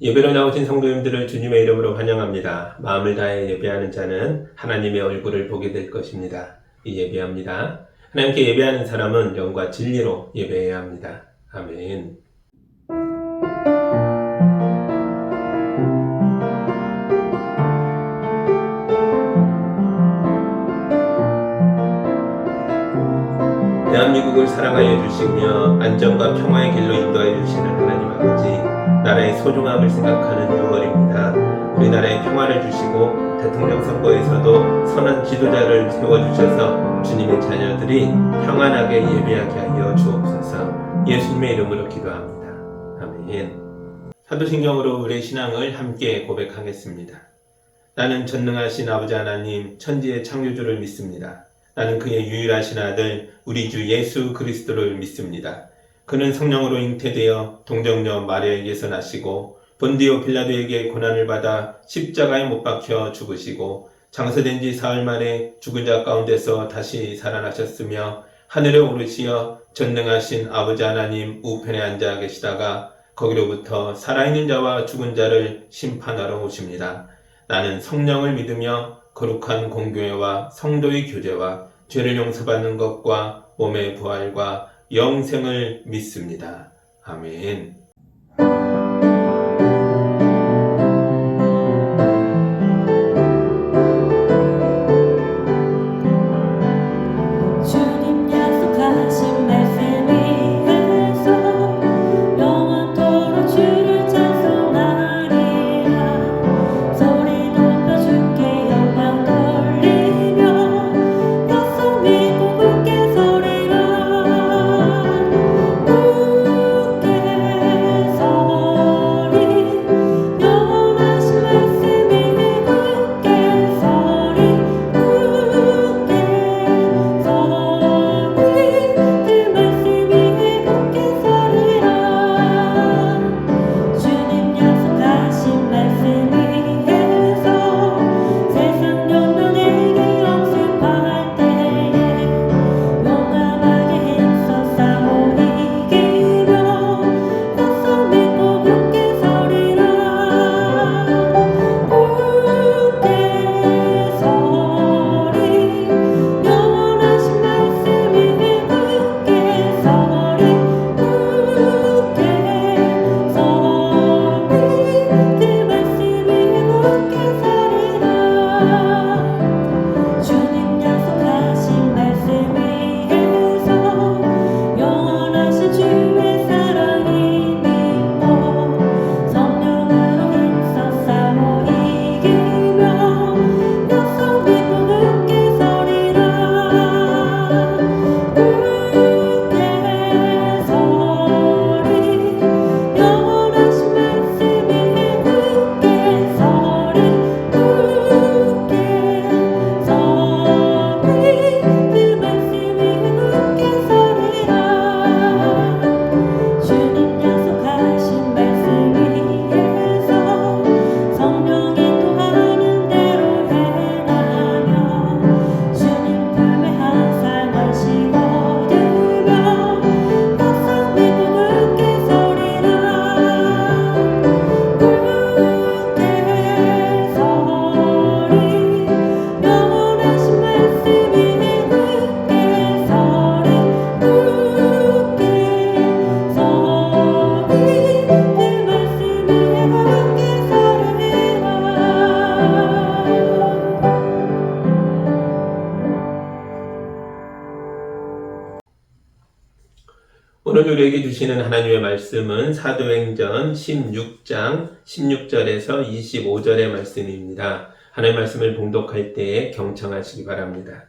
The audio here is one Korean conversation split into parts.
예배로 나오신 성도님들을 주님의 이름으로 환영합니다. 마음을 다해 예배하는 자는 하나님의 얼굴을 보게 될 것입니다. 이 예배합니다. 하나님께 예배하는 사람은 영과 진리로 예배해야 합니다. 아멘. 대한민국을 사랑하여 주시며 안전과 평화의 길로 인도하여 주시는 하나님 아버지, 나라의 소중함을 생각하는 6월입니다. 우리나라에 평화를 주시고 대통령 선거에서도 선한 지도자를 세워주셔서 주님의 자녀들이 평안하게 예배하게 하여 주옵소서. 예수님의 이름으로 기도합니다. 아멘. 사도신경으로 우리의 신앙을 함께 고백하겠습니다. 나는 전능하신 아버지 하나님, 천지의 창조주를 믿습니다. 나는 그의 유일하신 아들 우리 주 예수 그리스도를 믿습니다. 그는 성령으로 잉태되어 동정녀 마리아에게서 나시고 본디오 빌라도에게 고난을 받아 십자가에 못 박혀 죽으시고 장사된 지 사흘 만에 죽은 자 가운데서 다시 살아나셨으며 하늘에 오르시어 전능하신 아버지 하나님 우편에 앉아 계시다가 거기로부터 살아있는 자와 죽은 자를 심판하러 오십니다. 나는 성령을 믿으며 거룩한 공교회와 성도의 교제와 죄를 용서받는 것과 몸의 부활과 영생을 믿습니다. 아멘. 오늘 우리에게 주시는 하나님의 말씀은 사도행전 16장 16절에서 25절의 말씀입니다. 하나님의 말씀을 봉독할 때에 경청하시기 바랍니다.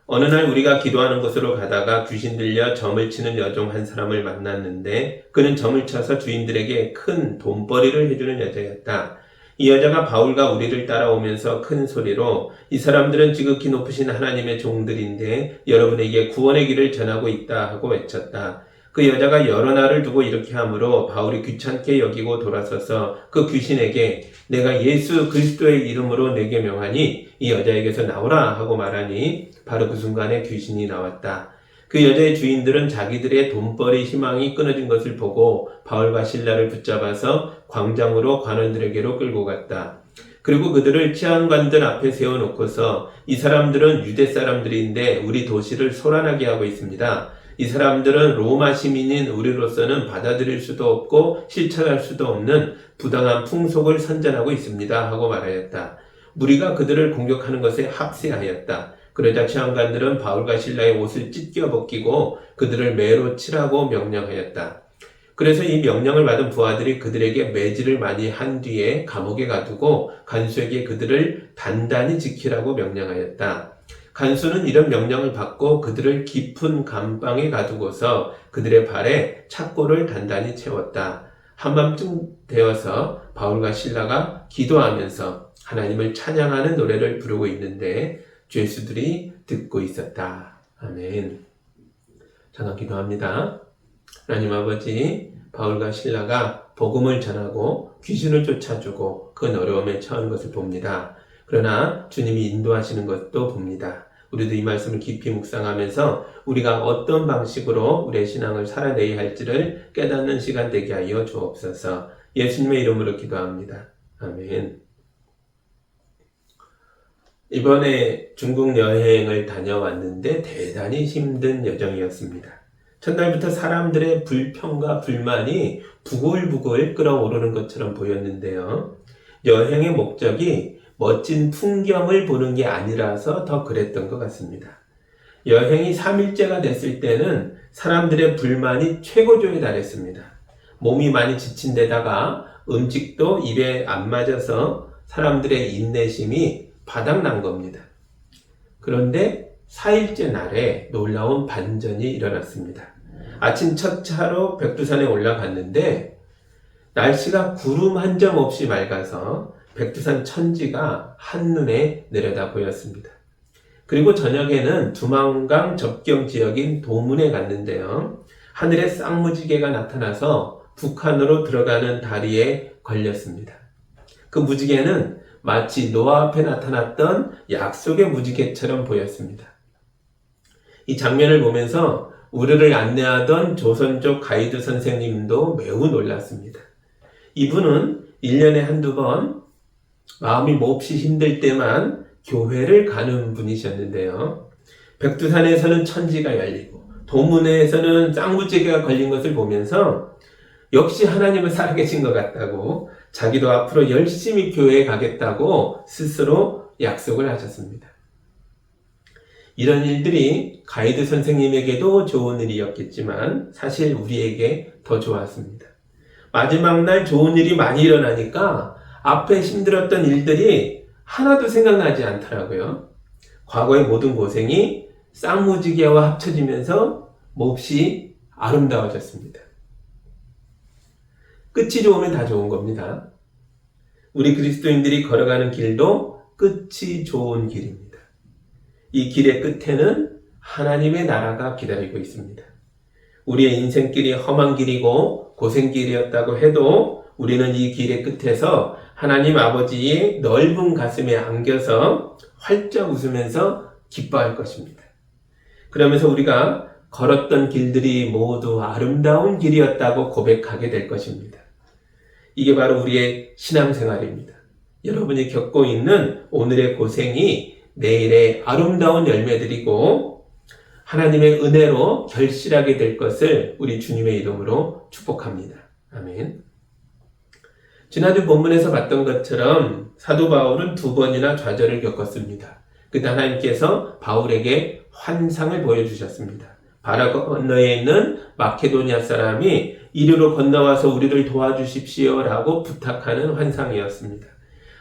어느 날 우리가 기도하는 곳으로 가다가 귀신 들려 점을 치는 여종 한 사람을 만났는데 그는 점을 쳐서 주인들에게 큰 돈벌이를 해주는 여자였다. 이 여자가 바울과 우리를 따라오면서 큰 소리로 이 사람들은 지극히 높으신 하나님의 종들인데 여러분에게 구원의 길을 전하고 있다 하고 외쳤다. 그 여자가 여러 날을 두고 이렇게 하므로 바울이 귀찮게 여기고 돌아서서 그 귀신에게 내가 예수 그리스도의 이름으로 내게 명하니 이 여자에게서 나오라 하고 말하니 바로 그 순간에 귀신이 나왔다. 그 여자의 주인들은 자기들의 돈벌이 희망이 끊어진 것을 보고 바울과 실라를 붙잡아서 광장으로 관원들에게로 끌고 갔다. 그리고 그들을 치안관들 앞에 세워놓고서 이 사람들은 유대 사람들인데 우리 도시를 소란하게 하고 있습니다. 이 사람들은 로마 시민인 우리로서는 받아들일 수도 없고 실천할 수도 없는 부당한 풍속을 선전하고 있습니다 하고 말하였다. 무리가 그들을 공격하는 것에 합세하였다. 그러자 치안관들은 바울과 실라의 옷을 찢겨 벗기고 그들을 매로 치라고 명령하였다. 그래서 이 명령을 받은 부하들이 그들에게 매질을 많이 한 뒤에 감옥에 가두고 간수에게 그들을 단단히 지키라고 명령하였다. 간수는 이런 명령을 받고 그들을 깊은 감방에 가두고서 그들의 발에 착고를 단단히 채웠다. 한밤쯤 되어서 바울과 실라가 기도하면서 하나님을 찬양하는 노래를 부르고 있는데 죄수들이 듣고 있었다. 아멘. 잠깐 기도합니다. 하나님 아버지, 바울과 실라가 복음을 전하고 귀신을 쫓아주고 그 어려움에 처한 것을 봅니다. 그러나 주님이 인도하시는 것도 봅니다. 우리도 이 말씀을 깊이 묵상하면서 우리가 어떤 방식으로 우리의 신앙을 살아내야 할지를 깨닫는 시간 되게 하여 주옵소서. 예수님의 이름으로 기도합니다. 아멘. 이번에 중국 여행을 다녀왔는데 대단히 힘든 여정이었습니다. 첫날부터 사람들의 불평과 불만이 부글부글 끓어오르는 것처럼 보였는데요. 여행의 목적이 멋진 풍경을 보는 게 아니라서 더 그랬던 것 같습니다. 여행이 3일째가 됐을 때는 사람들의 불만이 최고조에 달했습니다. 몸이 많이 지친 데다가 음식도 입에 안 맞아서 사람들의 인내심이 바닥난 겁니다. 그런데 4일째 날에 놀라운 반전이 일어났습니다. 아침 첫 차로 백두산에 올라갔는데 날씨가 구름 한 점 없이 맑아서 백두산 천지가 한눈에 내려다 보였습니다. 그리고 저녁에는 두만강 접경 지역인 도문에 갔는데요. 하늘에 쌍무지개가 나타나서 북한으로 들어가는 다리에 걸렸습니다. 그 무지개는 마치 노아 앞에 나타났던 약속의 무지개처럼 보였습니다. 이 장면을 보면서 우리를 안내하던 조선족 가이드 선생님도 매우 놀랐습니다. 이분은 1년에 한두 번 마음이 몹시 힘들 때만 교회를 가는 분이셨는데요. 백두산에서는 천지가 열리고 도문에서는 쌍무지개가 걸린 것을 보면서 역시 하나님은 살아계신 것 같다고 자기도 앞으로 열심히 교회에 가겠다고 스스로 약속을 하셨습니다. 이런 일들이 가이드 선생님에게도 좋은 일이었겠지만 사실 우리에게 더 좋았습니다. 마지막 날 좋은 일이 많이 일어나니까 앞에 힘들었던 일들이 하나도 생각나지 않더라고요. 과거의 모든 고생이 쌍무지개와 합쳐지면서 몹시 아름다워졌습니다. 끝이 좋으면 다 좋은 겁니다. 우리 그리스도인들이 걸어가는 길도 끝이 좋은 길입니다. 이 길의 끝에는 하나님의 나라가 기다리고 있습니다. 우리의 인생길이 험한 길이고 고생길이었다고 해도 우리는 이 길의 끝에서 하나님 아버지의 넓은 가슴에 안겨서 활짝 웃으면서 기뻐할 것입니다. 그러면서 우리가 걸었던 길들이 모두 아름다운 길이었다고 고백하게 될 것입니다. 이게 바로 우리의 신앙생활입니다. 여러분이 겪고 있는 오늘의 고생이 내일의 아름다운 열매들이고 하나님의 은혜로 결실하게 될 것을 우리 주님의 이름으로 축복합니다. 아멘. 지난주 본문에서 봤던 것처럼 사도 바울은 2번이나 좌절을 겪었습니다. 그때 하나님께서 바울에게 환상을 보여주셨습니다. 바다 건너에 있는 마케도니아 사람이 이리로 건너와서 우리를 도와주십시오 라고 부탁하는 환상이었습니다.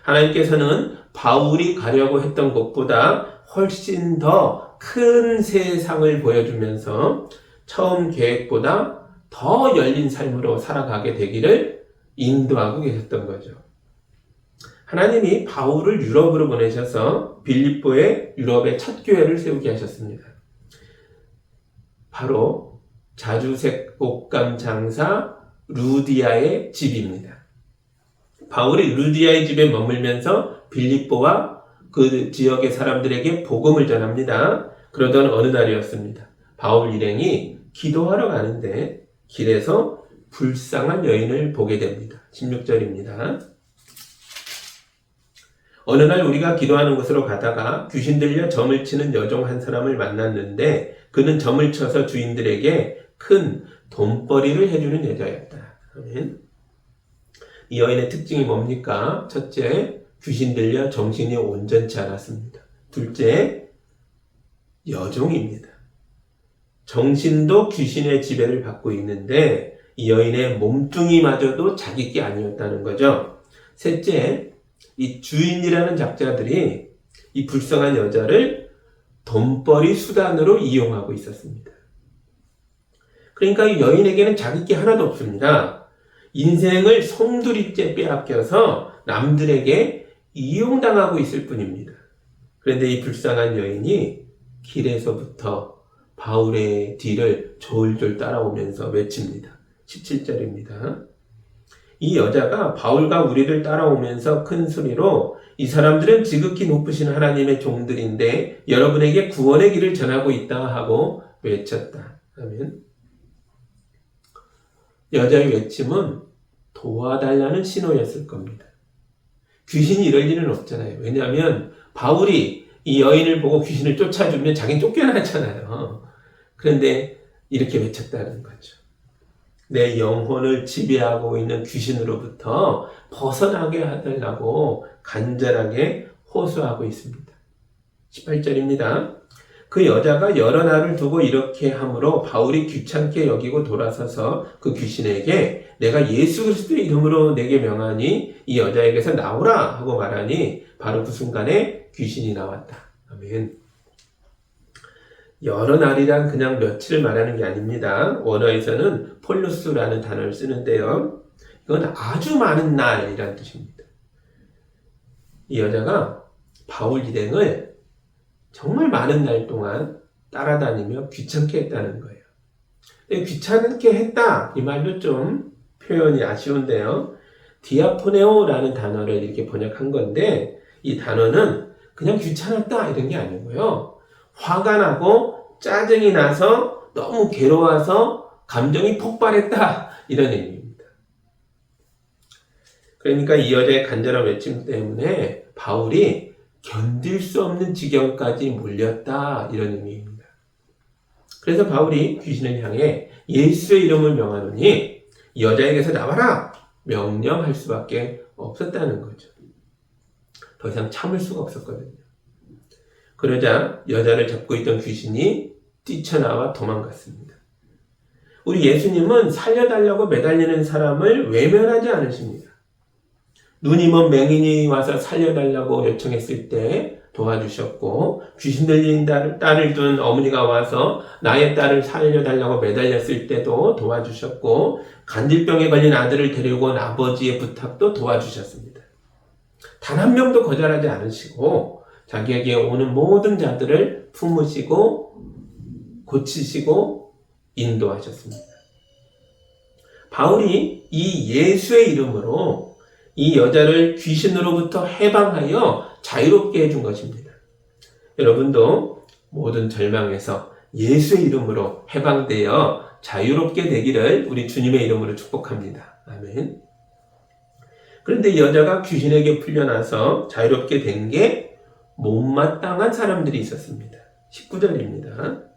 하나님께서는 바울이 가려고 했던 곳보다 훨씬 더 큰 세상을 보여주면서 처음 계획보다 더 열린 삶으로 살아가게 되기를 인도하고 계셨던 거죠. 하나님이 바울을 유럽으로 보내셔서 빌립보에 유럽의 첫 교회를 세우게 하셨습니다. 바로 자주색 옷감 장사 루디아의 집입니다. 바울이 루디아의 집에 머물면서 빌립보와 그 지역의 사람들에게 복음을 전합니다. 그러던 어느 날이었습니다. 바울 일행이 기도하러 가는데 길에서 불쌍한 여인을 보게 됩니다. 16절입니다. 어느 날 우리가 기도하는 곳으로 가다가 귀신 들려 점을 치는 여종 한 사람을 만났는데 그는 점을 쳐서 주인들에게 큰 돈벌이를 해주는 여자였다. 아멘. 이 여인의 특징이 뭡니까? 첫째, 귀신 들려 정신이 온전치 않았습니다. 둘째, 여종입니다. 정신도 귀신의 지배를 받고 있는데 이 여인의 몸뚱이마저도 자기 게 아니었다는 거죠. 셋째, 이 주인이라는 작자들이 이 불쌍한 여자를 돈벌이 수단으로 이용하고 있었습니다. 그러니까 이 여인에게는 자기 게 하나도 없습니다. 인생을 송두리째 빼앗겨서 남들에게 이용당하고 있을 뿐입니다. 그런데 이 불쌍한 여인이 길에서부터 바울의 뒤를 졸졸 따라오면서 외칩니다. 17절입니다. 이 여자가 바울과 우리를 따라오면서 큰 소리로 이 사람들은 지극히 높으신 하나님의 종들인데 여러분에게 구원의 길을 전하고 있다 하고 외쳤다. 아멘. 여자의 외침은 도와달라는 신호였을 겁니다. 귀신이 이럴 일은 없잖아요. 왜냐하면 바울이 이 여인을 보고 귀신을 쫓아주면 자기는 쫓겨나잖아요. 그런데 이렇게 외쳤다는 거죠. 내 영혼을 지배하고 있는 귀신으로부터 벗어나게 해달라고 간절하게 호소하고 있습니다. 18절입니다. 그 여자가 여러 날을 두고 이렇게 함으로 바울이 귀찮게 여기고 돌아서서 그 귀신에게 내가 예수 그리스도의 이름으로 내게 명하니 이 여자에게서 나오라 하고 말하니 바로 그 순간에 귀신이 나왔다. 아멘. 여러 날이란 그냥 며칠을 말하는 게 아닙니다. 원어에서는 폴루스라는 단어를 쓰는데요. 이건 아주 많은 날이라는 뜻입니다. 이 여자가 바울 일행을 정말 많은 날 동안 따라다니며 귀찮게 했다는 거예요. 귀찮게 했다 이 말도 좀 표현이 아쉬운데요. 디아포네오라는 단어를 이렇게 번역한 건데 이 단어는 그냥 귀찮았다 이런 게 아니고요. 화가 나고 짜증이 나서 너무 괴로워서 감정이 폭발했다 이런 의미입니다. 그러니까 이 여자의 간절한 외침 때문에 바울이 견딜 수 없는 지경까지 몰렸다 이런 의미입니다. 그래서 바울이 귀신을 향해 예수의 이름을 명하노니 이 여자에게서 나와라 명령할 수밖에 없었다는 거죠. 더 이상 참을 수가 없었거든요. 그러자 여자를 잡고 있던 귀신이 뛰쳐나와 도망갔습니다. 우리 예수님은 살려달라고 매달리는 사람을 외면하지 않으십니다. 눈이 먼 맹인이 와서 살려달라고 요청했을 때 도와주셨고 귀신 들린 딸을 둔 어머니가 와서 나의 딸을 살려달라고 매달렸을 때도 도와주셨고 간질병에 걸린 아들을 데리고 온 아버지의 부탁도 도와주셨습니다. 단 한 명도 거절하지 않으시고 자기에게 오는 모든 자들을 품으시고 고치시고 인도하셨습니다. 바울이 이 예수의 이름으로 이 여자를 귀신으로부터 해방하여 자유롭게 해준 것입니다. 여러분도 모든 절망에서 예수의 이름으로 해방되어 자유롭게 되기를 우리 주님의 이름으로 축복합니다. 아멘. 그런데 이 여자가 귀신에게 풀려나서 자유롭게 된 게 못마땅한 사람들이 있었습니다. 19절입니다.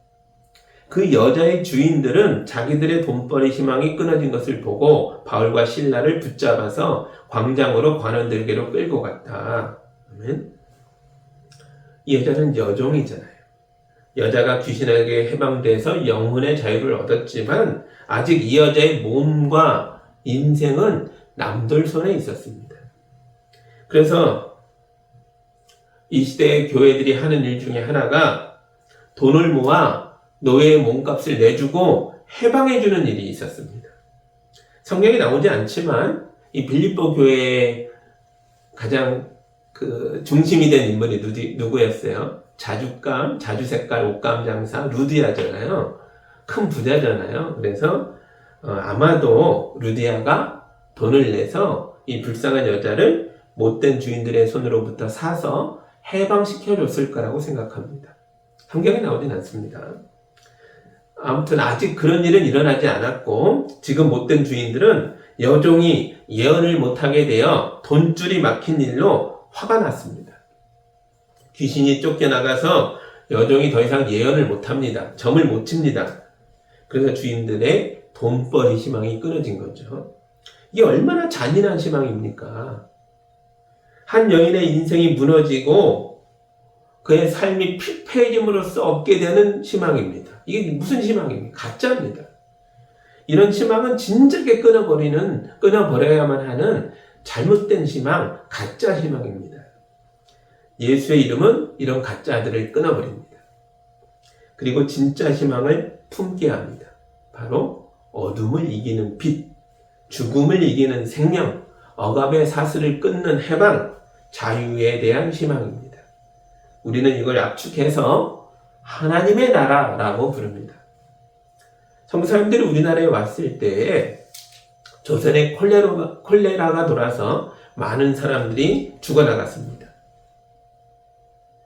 그 여자의 주인들은 자기들의 돈벌이 희망이 끊어진 것을 보고 바울과 실라를 붙잡아서 광장으로 관원들에게로 끌고 갔다. 아멘. 이 여자는 여종이잖아요. 여자가 귀신에게 해방돼서 영혼의 자유를 얻었지만 아직 이 여자의 몸과 인생은 남들 손에 있었습니다. 그래서 이 시대의 교회들이 하는 일 중에 하나가 돈을 모아 노예의 몸값을 내주고 해방해주는 일이 있었습니다. 성경에 나오지 않지만 이 빌립보 교회의 가장 중심이 된 인물이 누구였어요? 자주감, 자주색깔 옷감 장사 루디아잖아요. 큰 부자잖아요. 그래서 아마도 루디아가 돈을 내서 이 불쌍한 여자를 못된 주인들의 손으로부터 사서 해방시켜줬을 거라고 생각합니다. 성경에 나오진 않습니다. 아무튼 아직 그런 일은 일어나지 않았고 지금 못된 주인들은 여종이 예언을 못하게 되어 돈줄이 막힌 일로 화가 났습니다. 귀신이 쫓겨나가서 여종이 더 이상 예언을 못합니다. 점을 못 칩니다. 그래서 주인들의 돈벌이 희망이 끊어진 거죠. 이게 얼마나 잔인한 희망입니까? 한 여인의 인생이 무너지고 그의 삶이 피폐해짐으로써 얻게 되는 희망입니다. 이게 무슨 희망입니까? 가짜입니다. 이런 희망은 진작에 끊어버려야만 하는 잘못된 희망, 가짜 희망입니다. 예수의 이름은 이런 가짜들을 끊어버립니다. 그리고 진짜 희망을 품게 합니다. 바로 어둠을 이기는 빛, 죽음을 이기는 생명, 억압의 사슬을 끊는 해방, 자유에 대한 희망입니다. 우리는 이걸 압축해서 하나님의 나라라고 부릅니다. 성사님들이 우리나라에 왔을 때 조선에 콜레라가 돌아서 많은 사람들이 죽어나갔습니다.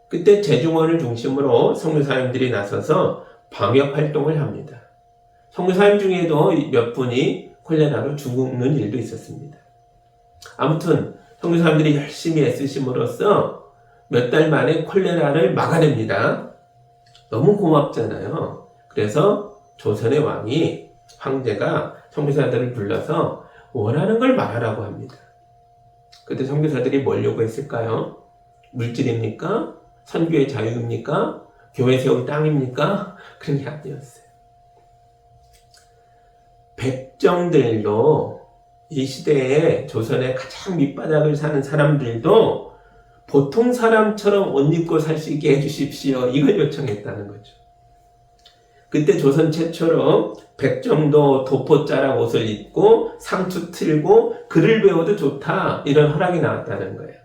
그때 재중원을 중심으로 선교사님들이 나서서 방역 활동을 합니다. 선교사님 중에도 몇 분이 콜레라로 죽는 일도 있었습니다. 아무튼 선교사님들이 열심히 애쓰심으로써 몇 달 만에 콜레라를 막아냅니다. 너무 고맙잖아요. 그래서 조선의 왕이, 황제가 선교사들을 불러서 원하는 걸 말하라고 합니다. 그때 선교사들이 뭘 요구했을까요? 물질입니까? 선교의 자유입니까? 교회 세울 땅입니까? 그런 게 아니었어요. 백정들도 이 시대에 조선의 가장 밑바닥을 사는 사람들도 보통 사람처럼 옷 입고 살 수 있게 해주십시오. 이걸 요청했다는 거죠. 그때 조선 최초로 백정도 도포자락 옷을 입고 상투 틀고 글을 배워도 좋다. 이런 허락이 나왔다는 거예요.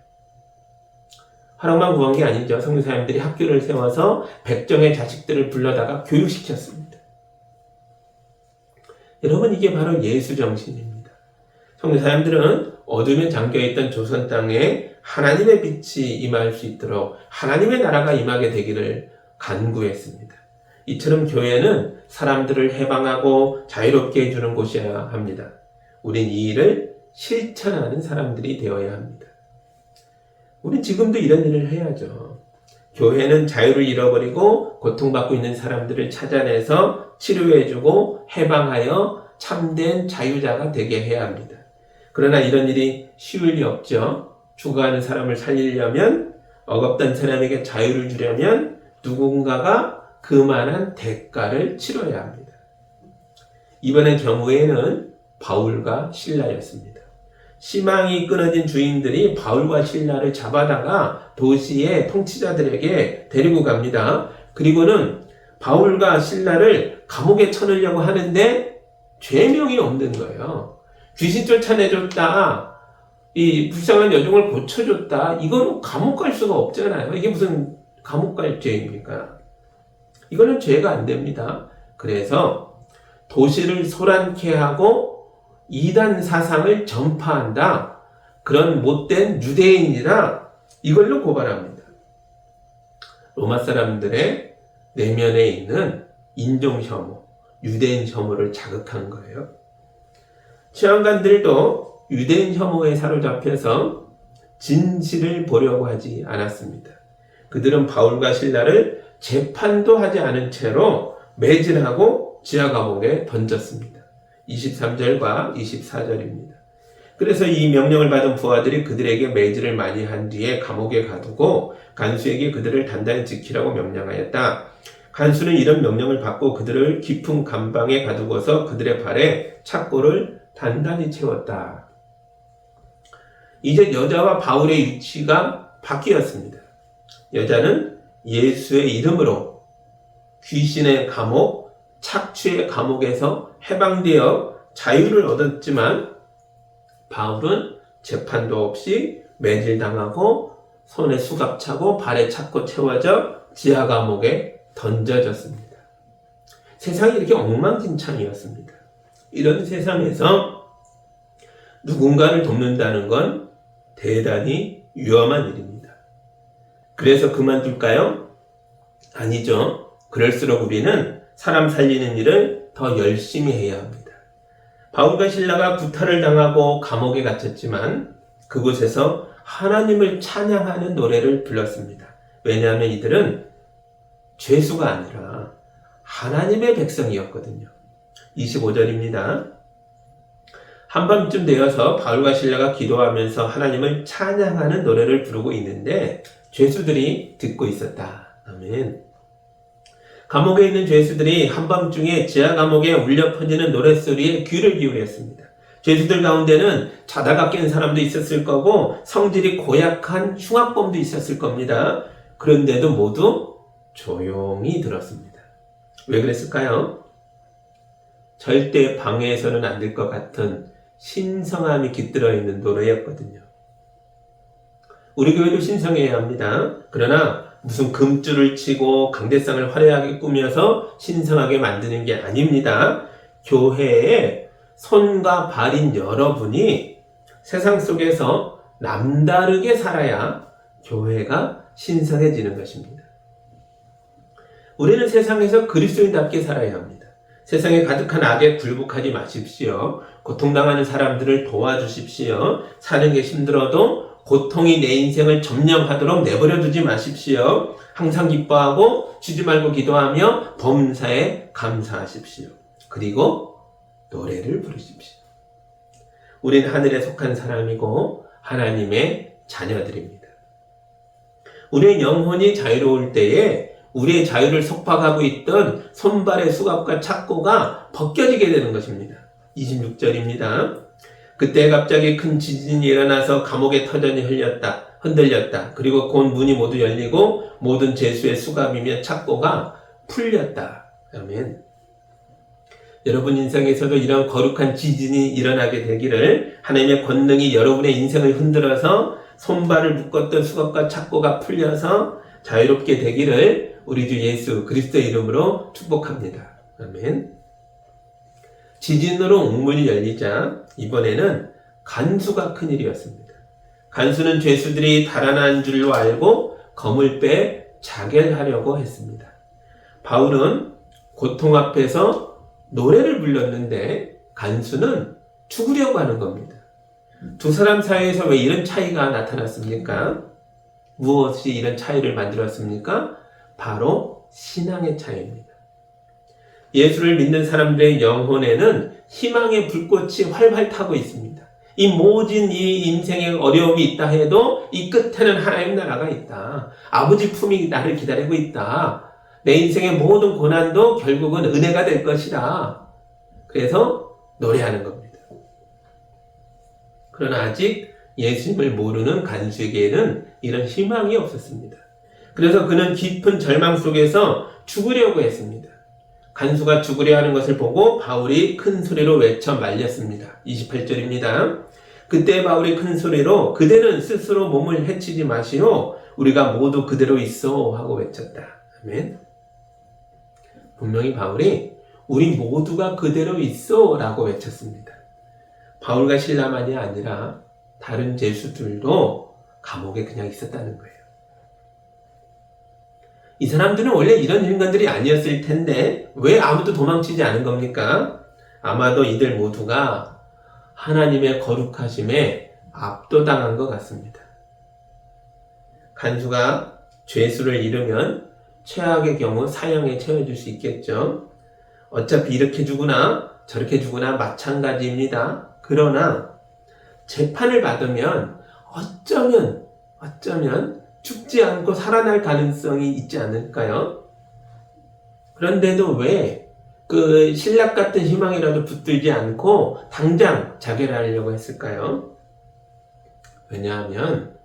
허락만 구한 게 아니죠. 선교사님들이 학교를 세워서 백정의 자식들을 불러다가 교육시켰습니다. 여러분, 이게 바로 예수 정신입니다. 선교사님들은 어둠에 잠겨있던 조선 땅에 하나님의 빛이 임할 수 있도록 하나님의 나라가 임하게 되기를 간구했습니다. 이처럼 교회는 사람들을 해방하고 자유롭게 해주는 곳이어야 합니다. 우린 이 일을 실천하는 사람들이 되어야 합니다. 우린 지금도 이런 일을 해야죠. 교회는 자유를 잃어버리고 고통받고 있는 사람들을 찾아내서 치료해주고 해방하여 참된 자유자가 되게 해야 합니다. 그러나 이런 일이 쉬울 리 없죠. 죽어가는 사람을 살리려면, 억압된 사람에게 자유를 주려면 누군가가 그만한 대가를 치러야 합니다. 이번의 경우에는 바울과 실라였습니다. 희망이 끊어진 주인들이 바울과 실라를 잡아다가 도시의 통치자들에게 데리고 갑니다. 그리고는 바울과 실라를 감옥에 쳐넣으려고 하는데 죄명이 없는 거예요. 귀신 쫓아내줬다, 이 불쌍한 여종을 고쳐줬다, 이거는 감옥 갈 수가 없잖아요. 이게 무슨 감옥 갈 죄입니까? 이거는 죄가 안 됩니다. 그래서 도시를 소란케 하고 이단 사상을 전파한다, 그런 못된 유대인이라 이걸로 고발합니다. 로마 사람들의 내면에 있는 인종 혐오, 유대인 혐오를 자극한 거예요. 치안관들도 유대인 혐오에 사로잡혀서 진실을 보려고 하지 않았습니다. 그들은 바울과 실라를 재판도 하지 않은 채로 매질하고 지하 감옥에 던졌습니다. 23절과 24절입니다. 그래서 이 명령을 받은 부하들이 그들에게 매질을 많이 한 뒤에 감옥에 가두고 간수에게 그들을 단단히 지키라고 명령하였다. 간수는 이런 명령을 받고 그들을 깊은 감방에 가두고서 그들의 발에 착고를 단단히 채웠다. 이제 여자와 바울의 위치가 바뀌었습니다. 여자는 예수의 이름으로 귀신의 감옥, 착취의 감옥에서 해방되어 자유를 얻었지만, 바울은 재판도 없이 매질당하고 손에 수갑 차고 발에 착고 채워져 지하 감옥에 던져졌습니다. 세상이 이렇게 엉망진창이었습니다. 이런 세상에서 누군가를 돕는다는 건 대단히 위험한 일입니다. 그래서 그만둘까요? 아니죠. 그럴수록 우리는 사람 살리는 일을 더 열심히 해야 합니다. 바울과 실라가 구타를 당하고 감옥에 갇혔지만 그곳에서 하나님을 찬양하는 노래를 불렀습니다. 왜냐하면 이들은 죄수가 아니라 하나님의 백성이었거든요. 25절입니다. 한밤쯤 되어서 바울과 실라가 기도하면서 하나님을 찬양하는 노래를 부르고 있는데 죄수들이 듣고 있었다. 아멘. 감옥에 있는 죄수들이 한밤중에 지하 감옥에 울려 퍼지는 노랫소리에 귀를 기울였습니다. 죄수들 가운데는 자다가 깬 사람도 있었을 거고 성질이 고약한 흉악범도 있었을 겁니다. 그런데도 모두 조용히 들었습니다. 왜 그랬을까요? 절대 방해해서는 안 될 것 같은 신성함이 깃들어 있는 노래였거든요. 우리 교회도 신성해야 합니다. 그러나 무슨 금줄을 치고 강대상을 화려하게 꾸며서 신성하게 만드는 게 아닙니다. 교회에 손과 발인 여러분이 세상 속에서 남다르게 살아야 교회가 신성해지는 것입니다. 우리는 세상에서 그리스도인답게 살아야 합니다. 세상에 가득한 악에 굴복하지 마십시오. 고통당하는 사람들을 도와주십시오. 사는 게 힘들어도 고통이 내 인생을 점령하도록 내버려 두지 마십시오. 항상 기뻐하고 쉬지 말고 기도하며 범사에 감사하십시오. 그리고 노래를 부르십시오. 우린 하늘에 속한 사람이고 하나님의 자녀들입니다. 우리의 영혼이 자유로울 때에 우리의 자유를 속박하고 있던 손발의 수갑과 착고가 벗겨지게 되는 것입니다. 26절입니다. 그때 갑자기 큰 지진이 일어나서 감옥의 터전이 흔들렸다. 그리고 곧 문이 모두 열리고 모든 죄수의 수갑이며 착고가 풀렸다. 아멘. 여러분 인생에서도 이런 거룩한 지진이 일어나게 되기를, 하나님의 권능이 여러분의 인생을 흔들어서 손발을 묶었던 수갑과 착고가 풀려서 자유롭게 되기를 우리 주 예수 그리스도의 이름으로 축복합니다. 아멘. 지진으로 옥문이 열리자 이번에는 간수가 큰일이었습니다. 간수는 죄수들이 달아난 줄로 알고 검을 빼 자결하려고 했습니다. 바울은 고통 앞에서 노래를 불렀는데 간수는 죽으려고 하는 겁니다. 두 사람 사이에서 왜 이런 차이가 나타났습니까? 무엇이 이런 차이를 만들었습니까? 바로 신앙의 차이입니다. 예수를 믿는 사람들의 영혼에는 희망의 불꽃이 활활 타고 있습니다. 이 모진 이 인생의 어려움이 있다 해도 이 끝에는 하나님 나라가 있다. 아버지 품이 나를 기다리고 있다. 내 인생의 모든 고난도 결국은 은혜가 될 것이다. 그래서 노래하는 겁니다. 그러나 아직 예수님을 모르는 간수에게는 이런 희망이 없었습니다. 그래서 그는 깊은 절망 속에서 죽으려고 했습니다. 간수가 죽으려 하는 것을 보고 바울이 큰 소리로 외쳐 말렸습니다. 28절입니다. 그때 바울이 큰 소리로 그대는 스스로 몸을 해치지 마시오. 우리가 모두 그대로 있어 하고 외쳤다. 아멘. 분명히 바울이 우리 모두가 그대로 있어 라고 외쳤습니다. 바울과 실라만이 아니라 다른 죄수들도 감옥에 그냥 있었다는 거예요. 이 사람들은 원래 이런 인간들이 아니었을 텐데 왜 아무도 도망치지 않은 겁니까? 아마도 이들 모두가 하나님의 거룩하심에 압도당한 것 같습니다. 간수가 죄수를 잃으면 최악의 경우 사형에 처해줄 수 있겠죠. 어차피 이렇게 죽으나 저렇게 죽으나 마찬가지입니다. 그러나 재판을 받으면 어쩌면 죽지 않고 살아날 가능성이 있지 않을까요? 그런데도 왜 그 신락 같은 희망이라도 붙들지 않고 당장 자결하려고 했을까요? 왜냐하면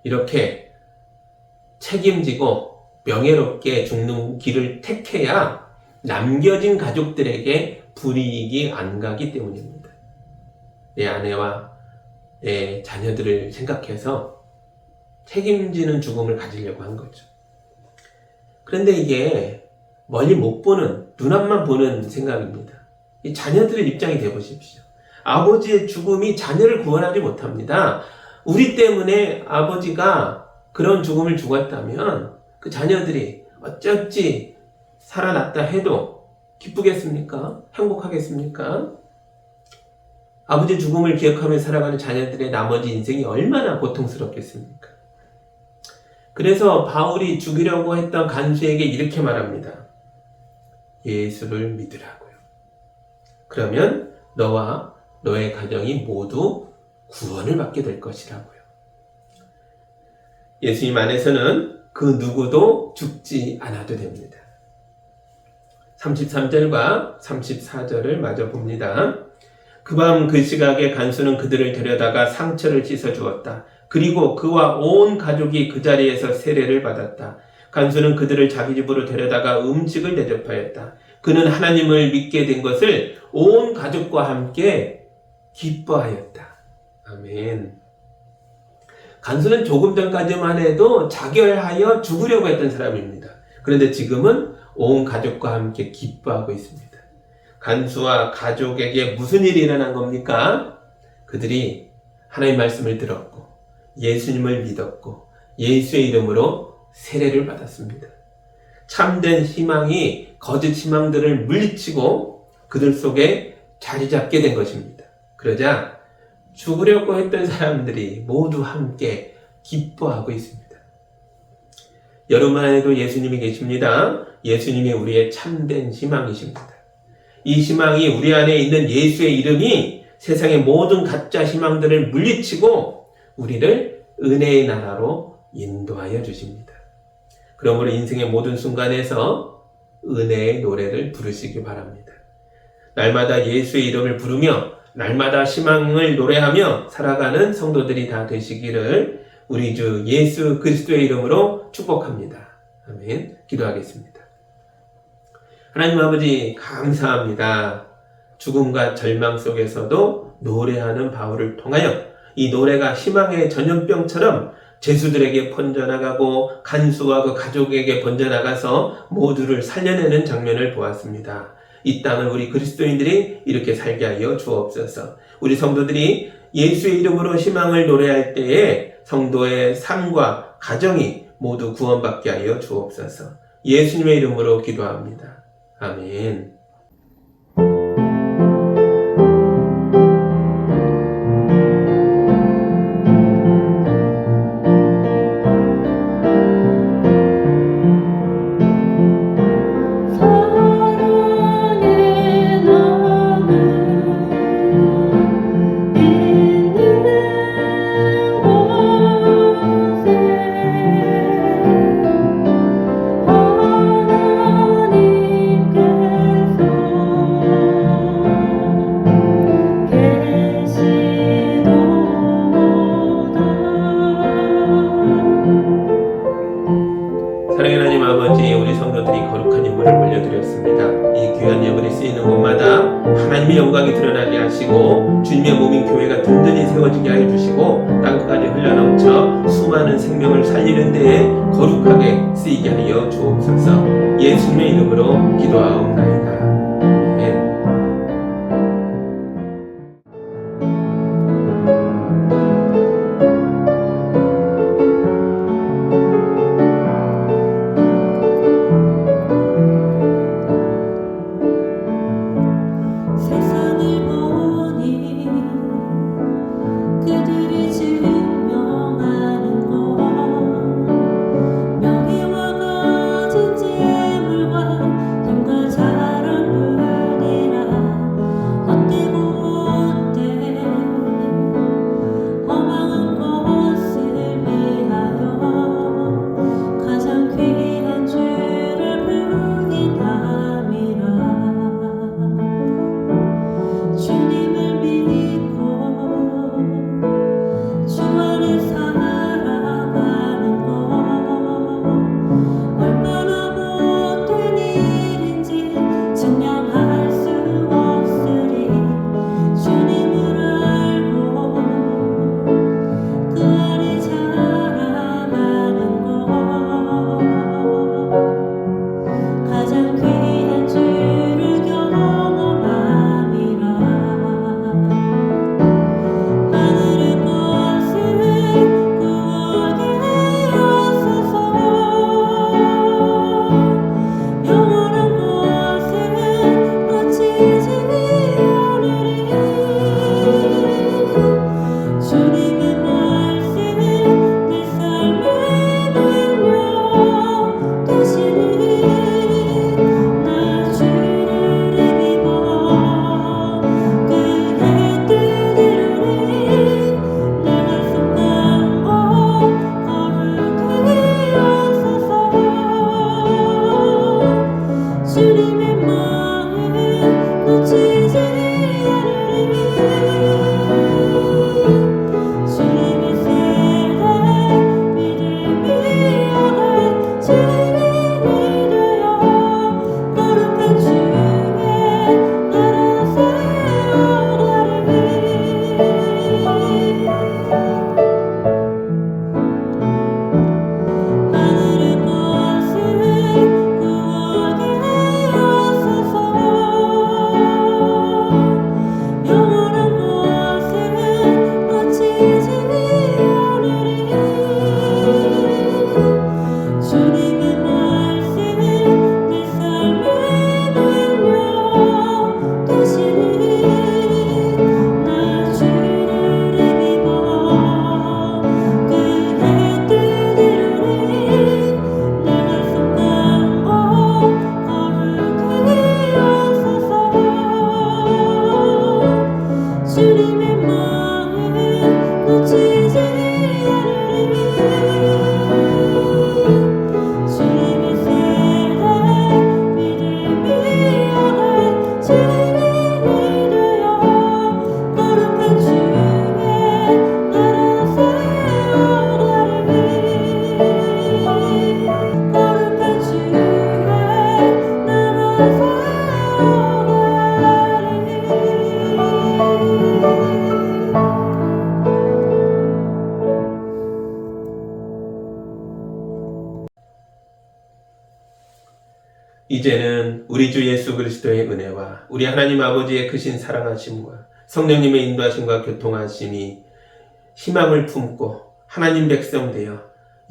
이렇게 책임지고 명예롭게 죽는 길을 택해야 남겨진 가족들에게 불이익이 안 가기 때문입니다. 내 아내와 내 자녀들을 생각해서 책임지는 죽음을 가지려고 한 거죠. 그런데 이게 멀리 못 보는, 눈앞만 보는 생각입니다. 이 자녀들의 입장이 되어보십시오. 아버지의 죽음이 자녀를 구원하지 못합니다. 우리 때문에 아버지가 그런 죽음을 죽었다면 그 자녀들이 어쩔지 살아났다 해도 기쁘겠습니까? 행복하겠습니까? 아버지 죽음을 기억하며 살아가는 자녀들의 나머지 인생이 얼마나 고통스럽겠습니까? 그래서 바울이 죽이려고 했던 간수에게 이렇게 말합니다. 예수를 믿으라고요. 그러면 너와 너의 가정이 모두 구원을 받게 될 것이라고요. 예수님 안에서는 그 누구도 죽지 않아도 됩니다. 33절과 34절을 마저 봅니다. 그 밤 그 시각에 간수는 그들을 데려다가 상처를 씻어 주었다. 그리고 그와 온 가족이 그 자리에서 세례를 받았다. 간수는 그들을 자기 집으로 데려다가 음식을 대접하였다. 그는 하나님을 믿게 된 것을 온 가족과 함께 기뻐하였다. 아멘. 간수는 조금 전까지만 해도 자결하여 죽으려고 했던 사람입니다. 그런데 지금은 온 가족과 함께 기뻐하고 있습니다. 간수와 가족에게 무슨 일이 일어난 겁니까? 그들이 하나님의 말씀을 들었고 예수님을 믿었고 예수의 이름으로 세례를 받았습니다. 참된 희망이 거짓 희망들을 물리치고 그들 속에 자리 잡게 된 것입니다. 그러자 죽으려고 했던 사람들이 모두 함께 기뻐하고 있습니다. 여러분 안에도 예수님이 계십니다. 예수님이 우리의 참된 희망이십니다. 이 희망이 우리 안에 있는 예수의 이름이 세상의 모든 가짜 희망들을 물리치고 우리를 은혜의 나라로 인도하여 주십니다. 그러므로 인생의 모든 순간에서 은혜의 노래를 부르시기 바랍니다. 날마다 예수의 이름을 부르며 날마다 희망을 노래하며 살아가는 성도들이 다 되시기를 우리 주 예수 그리스도의 이름으로 축복합니다. 아멘. 기도하겠습니다. 하나님 아버지 감사합니다. 죽음과 절망 속에서도 노래하는 바울을 통하여 이 노래가 희망의 전염병처럼 죄수들에게 번져나가고 간수와 그 가족에게 번져나가서 모두를 살려내는 장면을 보았습니다. 이 땅을 우리 그리스도인들이 이렇게 살게 하여 주옵소서. 우리 성도들이 예수의 이름으로 희망을 노래할 때에 성도의 삶과 가정이 모두 구원받게 하여 주옵소서. 예수님의 이름으로 기도합니다. 아멘. 사랑의 하나님 아버지, 우리 성도들이 거룩한 인물을 올려드렸습니다. 이 귀한 예물이 쓰이는 곳마다 하나님의 영광이 드러나게 하시고 주님의 몸인 교회가 든든히 세워지게 하여 주시고 땅끝까지 흘러넘쳐 수많은 생명을 살리는 데에 거룩하게 쓰이게 하여 주옵소서. 예수님의 이름으로 기도하옵나이다. 아멘. 명예와 가진 재물과 힘과 자랑 이제는 우리 주 예수 그리스도의 은혜와 우리 하나님 아버지의 크신 사랑하심과 성령님의 인도하심과 교통하심이 희망을 품고 하나님 백성 되어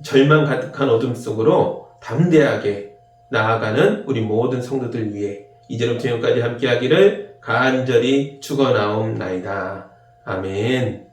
절망 가득한 어둠 속으로 담대하게 나아가는 우리 모든 성도들 위해 이제로부터 영까지 함께하기를 간절히 축원하옵나이다. 아멘.